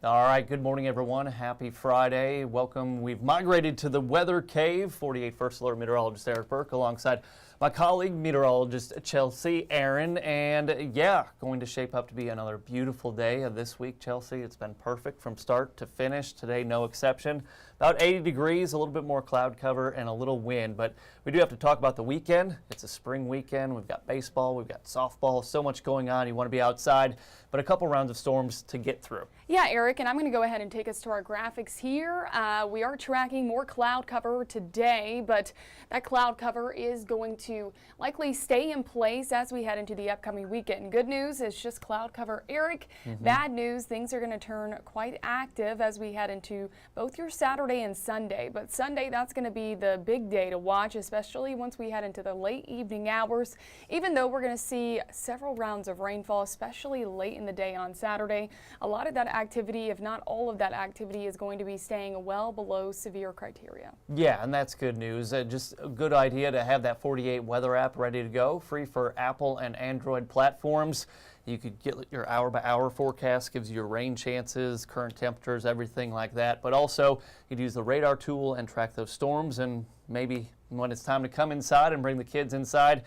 All right, good morning, everyone. Happy Friday. Welcome. We've migrated to the weather cave. 48 First Alert meteorologist Eric Burke alongside my colleague, meteorologist Chelsea Aaron. And yeah, going to shape up to be another beautiful day of this week, Chelsea. It's been perfect from start to finish. Today, no exception. About 80 degrees, a little bit more cloud cover and a little wind. But we do have to talk about the weekend. It's a spring weekend. We've got baseball, we've got softball, so much going on. You want to be outside, but a couple rounds of storms to get through. Yeah, Eric, and I'm going to go ahead and take us to our graphics here. We are tracking more cloud cover today, but that cloud cover is going to likely stay in place as we head into the upcoming weekend. Good news is just cloud cover, Eric. Bad news, things are going to turn quite active as we head into both your Saturday and Sunday. But Sunday, that's going to be the big day to watch, especially once we head into the late evening hours. Even though we're going to see several rounds of rainfall, especially late in the day on Saturday, a lot of that activity, if not all of that activity, is going to be staying well below severe criteria. Yeah, and that's good news. Just a good idea to have that 48 weather app ready to go, free for Apple and Android platforms. You could get your hour-by-hour forecast, gives you your rain chances, current temperatures, everything like that. But also, you'd use the radar tool and track those storms, and maybe when it's time to come inside and bring the kids inside,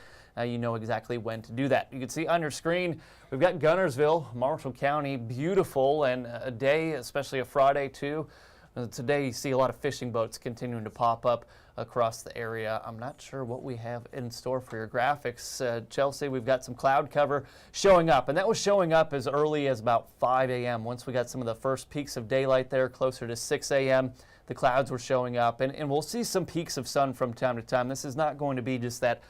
you know exactly when to do that. You can see on your screen, we've got Gunnersville, Marshall County, beautiful, and a day, especially a Friday too. Today you see a lot of fishing boats continuing to pop up across the area. I'm not sure what we have in store for your graphics. Chelsea, we've got some cloud cover showing up, and that was showing up as early as about 5 a.m. Once we got some of the first peaks of daylight there, closer to 6 a.m., the clouds were showing up, and we'll see some peaks of sun from time to time. This is not going to be just that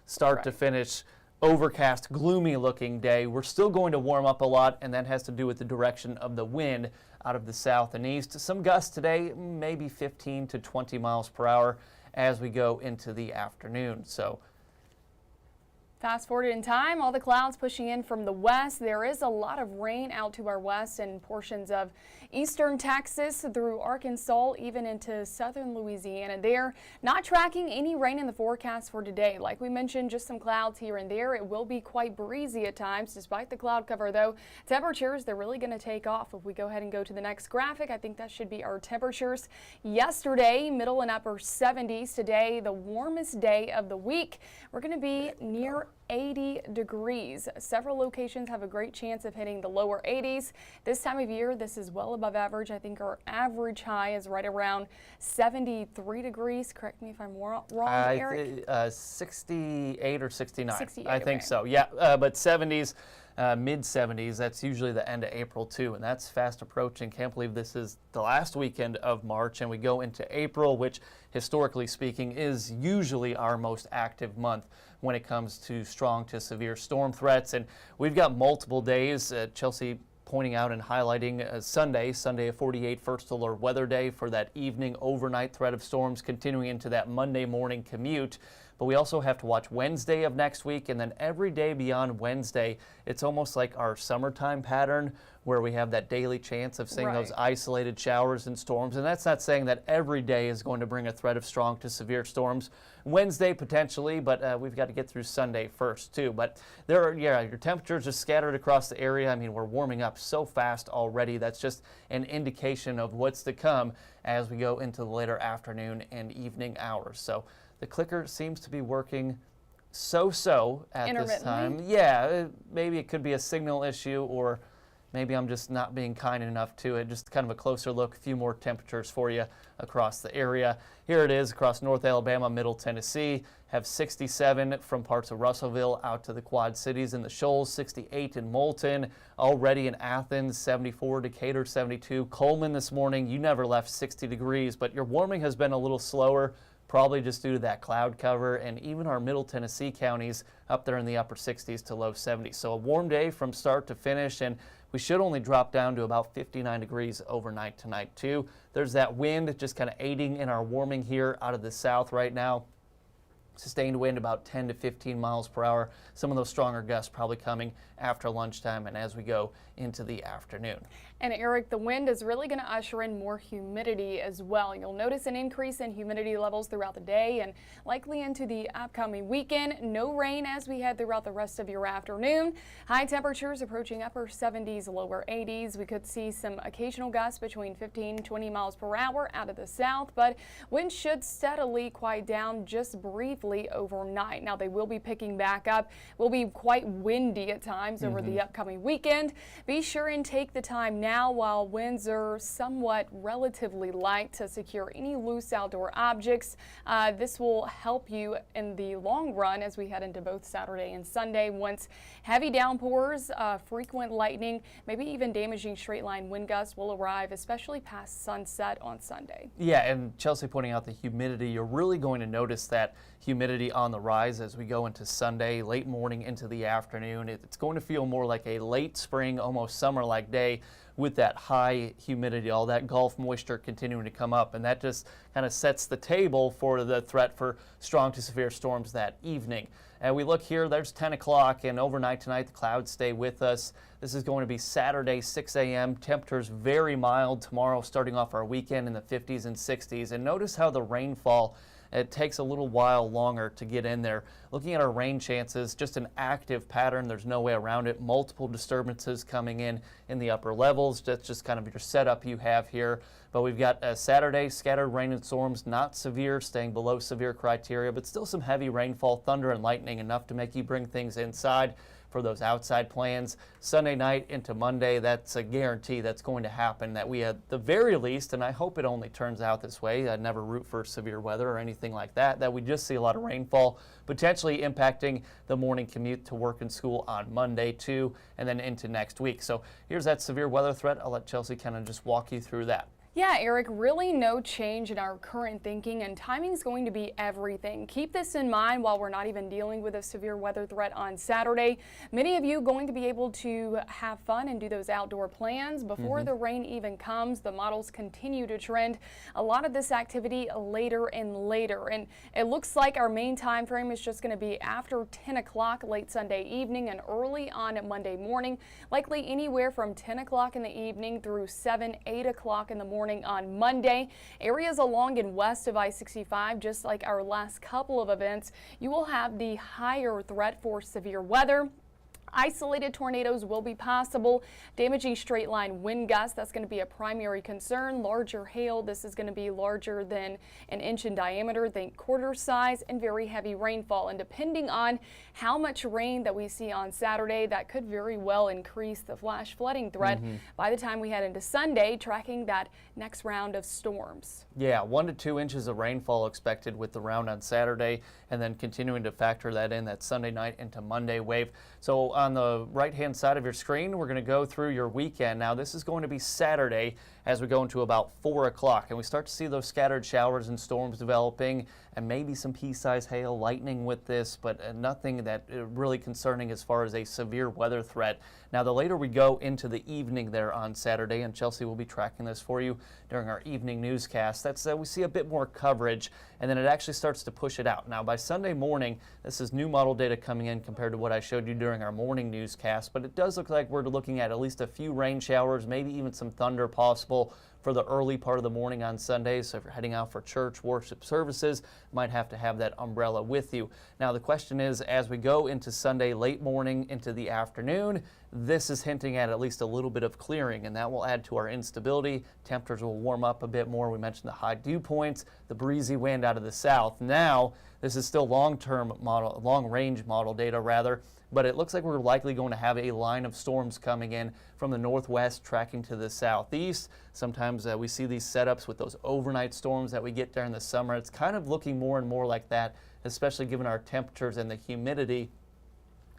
start to finish overcast, gloomy looking day. We're still going to warm up a lot, and that has to do with the direction of the wind out of the south and east. Some gusts today, maybe 15 to 20 miles per hour as we go into the afternoon. So fast forward in time, all the clouds pushing in from the west. There is a lot of rain out to our west and portions of eastern Texas through Arkansas, even into southern Louisiana. They're not tracking any rain in the forecast for today. Like we mentioned, just some clouds here and there. It will be quite breezy at times. Despite the cloud cover, though, temperatures, they're really going to take off. If we go ahead and go to the next graphic, I think that should be our temperatures. Yesterday, middle and upper 70s. Today, the warmest day of the week. We're going to be near 80 degrees. Several locations have a great chance of hitting the lower 80s. This time of year, this is well above average. I think our average high is right around 73 degrees. Correct me if I'm wrong, Eric. 68 or 69. 68, I think so, yeah. But 70s, mid 70s, that's usually the end of April too, and that's fast approaching. Can't believe this is the last weekend of March and we go into April, which historically speaking is usually our most active month when it comes to strong to severe storm threats. And we've got multiple days. Chelsea pointing out and highlighting Sunday, a 48 first alert weather day for that evening overnight threat of storms continuing into that Monday morning commute. But we also have to watch Wednesday of next week, and then every day beyond Wednesday, it's almost like our summertime pattern where we have that daily chance of seeing those isolated showers and storms. And that's not saying that every day is going to bring a threat of strong to severe storms. Wednesday potentially, but we've got to get through Sunday first too. But there are, your temperatures are scattered across the area. I mean, we're warming up so fast already. That's just an indication of what's to come as we go into the later afternoon and evening hours. So the clicker seems to be working so-so at this time. Yeah, maybe it could be a signal issue, or maybe I'm just not being kind enough to it. Just kind of a closer look, a few more temperatures for you across the area. Here it is across North Alabama, Middle Tennessee. Have 67 from parts of Russellville out to the Quad Cities and the Shoals, 68 in Moulton, already in Athens, 74, Decatur, 72. Coleman this morning, you never left 60 degrees, but your warming has been a little slower, probably just due to that cloud cover, and even our Middle Tennessee counties up there in the upper 60s to low 70s. So a warm day from start to finish, and we should only drop down to about 59 degrees overnight tonight too. There's that wind just kind of aiding in our warming here out of the south right now. Sustained wind about 10 to 15 miles per hour. Some of those stronger gusts probably coming after lunchtime and as we go into the afternoon. And Eric, the wind is really going to usher in more humidity as well. You'll notice an increase in humidity levels throughout the day and likely into the upcoming weekend. No rain as we head throughout the rest of your afternoon. High temperatures approaching upper 70s, lower 80s. We could see some occasional gusts between 15 and 20 miles per hour out of the south, but winds should steadily quiet down just briefly overnight. Now they will be picking back up. Will be quite windy at times over the upcoming weekend. Be sure and take the time now while winds are somewhat relatively light to secure any loose outdoor objects. This will help you in the long run as we head into both Saturday and Sunday once heavy downpours, frequent lightning, maybe even damaging straight line wind gusts will arrive, especially past sunset on Sunday. Yeah, and Chelsea pointing out the humidity, you're really going to notice that humidity on the rise as we go into Sunday, late morning into the afternoon. It's going to feel more like a late spring, almost summer-like day with that high humidity, all that Gulf moisture continuing to come up, and that just kind of sets the table for the threat for strong to severe storms that evening. And we look here, there's 10 o'clock, and overnight tonight the clouds stay with us. This is going to be Saturday, 6 a.m. Temperatures very mild tomorrow, starting off our weekend in the 50s and 60s. And notice how the rainfall, it takes a little while longer to get in there. Looking at our rain chances, just an active pattern. There's no way around it. Multiple disturbances coming in the upper levels. That's just kind of your setup you have here. But we've got Saturday, scattered rain and storms, not severe, staying below severe criteria, but still some heavy rainfall, thunder and lightning, enough to make you bring things inside for those outside plans. Sunday night into Monday, that's a guarantee that's going to happen, that we at the very least, and I hope it only turns out this way, I never root for severe weather or anything like that, that we just see a lot of rainfall potentially impacting the morning commute to work and school on Monday too, and then into next week. So here's that severe weather threat. I'll let Chelsea kind of just walk you through that. Yeah, Eric, really no change in our current thinking, and timing is going to be everything. Keep this in mind while we're not even dealing with a severe weather threat on Saturday. Many of you going to be able to have fun and do those outdoor plans before the rain even comes. The models continue to trend a lot of this activity later and later, and it looks like our main time frame is just going to be after 10 o'clock late Sunday evening and early on Monday morning, likely anywhere from 10 o'clock in the evening through 7, 8 o'clock in the morning on Monday. Areas along and west of I-65, just like our last couple of events, you will have the higher threat for severe weather. Isolated tornadoes will be possible. Damaging straight line wind gusts, that's going to be a primary concern. Larger hail, this is going to be larger than an inch in diameter, think quarter size, and very heavy rainfall. And depending on how much rain that we see on Saturday, that could very well increase the flash flooding threat by the time we head into Sunday, tracking that next round of storms. Yeah, 1 to 2 inches of rainfall expected with the round on Saturday, and then continuing to factor that in that Sunday night into Monday wave. So on the right-hand side of your screen, we're going to go through your weekend. Now, this is going to be Saturday as we go into about 4 o'clock, and we start to see those scattered showers and storms developing, and maybe some pea-sized hail, lightning with this, but nothing that really concerning as far as a severe weather threat. Now, the later we go into the evening there on Saturday, and Chelsea will be tracking this for you during our evening newscast, that's we see a bit more coverage, and then it actually starts to push it out. Now, by Sunday morning, this is new model data coming in compared to what I showed you during our morning newscast, but it does look like we're looking at least a few rain showers, maybe even some thunder possible for the early part of the morning on Sunday. So if you're heading out for church worship services, might have to have that umbrella with you. Now the question is, as we go into Sunday late morning into the afternoon, this is hinting at least a little bit of clearing, and that will add to our instability. Temperatures will warm up a bit more. We mentioned the high dew points, the breezy wind out of the south. Now this is still long-range model data rather, but it looks like we're likely going to have a line of storms coming in from the northwest tracking to the southeast. Sometimes we see these setups with those overnight storms that we get during the summer. It's kind of looking more and more like that, especially given our temperatures and the humidity.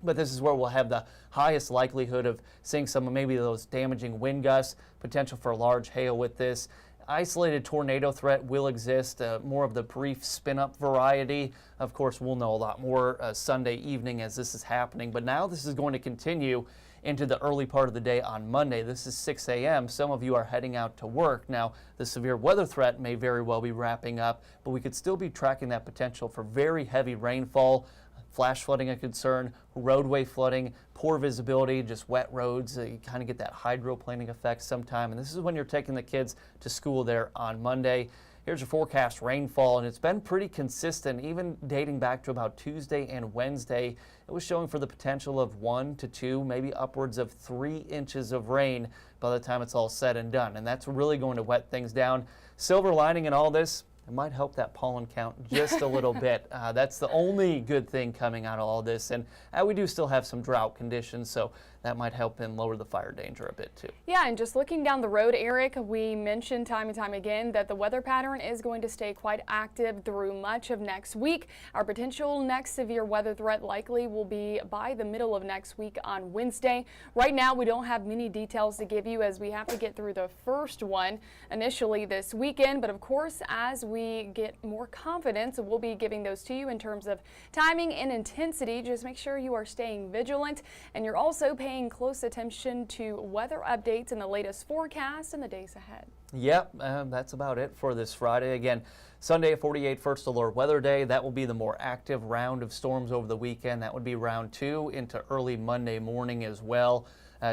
But this is where we'll have the highest likelihood of seeing some of maybe those damaging wind gusts, potential for large hail with this. Isolated tornado threat will exist, more of the brief spin-up variety. Of course, we'll know a lot more Sunday evening as this is happening, but now this is going to continue into the early part of the day on Monday. This is 6 a.m. Some of you are heading out to work. Now, the severe weather threat may very well be wrapping up, but we could still be tracking that potential for very heavy rainfall, Flash flooding a concern, roadway flooding, poor visibility, just wet roads. You kind of get that hydroplaning effect sometime. And this is when you're taking the kids to school there on Monday. Here's your forecast rainfall, and it's been pretty consistent, even dating back to about Tuesday and Wednesday. It was showing for the potential of 1 to 2, maybe upwards of 3 inches of rain by the time it's all said and done. And that's really going to wet things down. Silver lining in all this, it might help that pollen count just a little bit. That's the only good thing coming out of all this. And we do still have some drought conditions, so that might help and lower the fire danger a bit too. Yeah, and just looking down the road, Eric, we mentioned time and time again that the weather pattern is going to stay quite active through much of next week. Our potential next severe weather threat likely will be by the middle of next week on Wednesday. Right now, we don't have many details to give you as we have to get through the first one initially this weekend. But of course, as we get more confidence, we'll be giving those to you in terms of timing and intensity. Just make sure you are staying vigilant and you're also paying close attention to weather updates and the latest forecast in the days ahead. Yep, that's about it for this Friday. Again, Sunday, 48 first alert weather day. That will be the more active round of storms over the weekend. That would be round 2 into early Monday morning as well.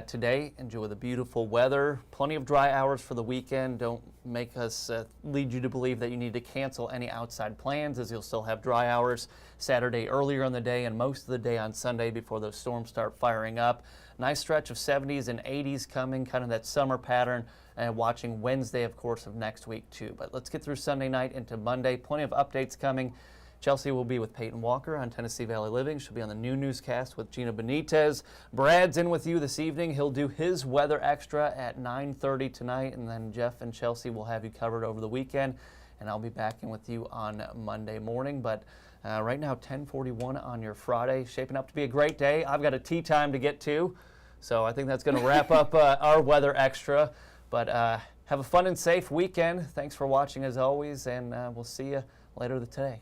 Today, enjoy the beautiful weather. Plenty of dry hours for the weekend. Don't make us lead you to believe that you need to cancel any outside plans, as you'll still have dry hours Saturday earlier in the day and most of the day on Sunday before those storms start firing up. Nice stretch of 70s and 80s coming, kind of that summer pattern, and watching Wednesday, of course, of next week too. But let's get through Sunday night into Monday. Plenty of updates coming. Chelsea will be with Peyton Walker on Tennessee Valley Living. She'll be on the new newscast with Gina Benitez. Brad's in with you this evening. He'll do his weather extra at 9:30 tonight, and then Jeff and Chelsea will have you covered over the weekend. And I'll be back in with you on Monday morning. But right now, 10:41 on your Friday, shaping up to be a great day. I've got a tea time to get to, so I think that's going to wrap up our weather extra. But have a fun and safe weekend. Thanks for watching as always, and we'll see you later today.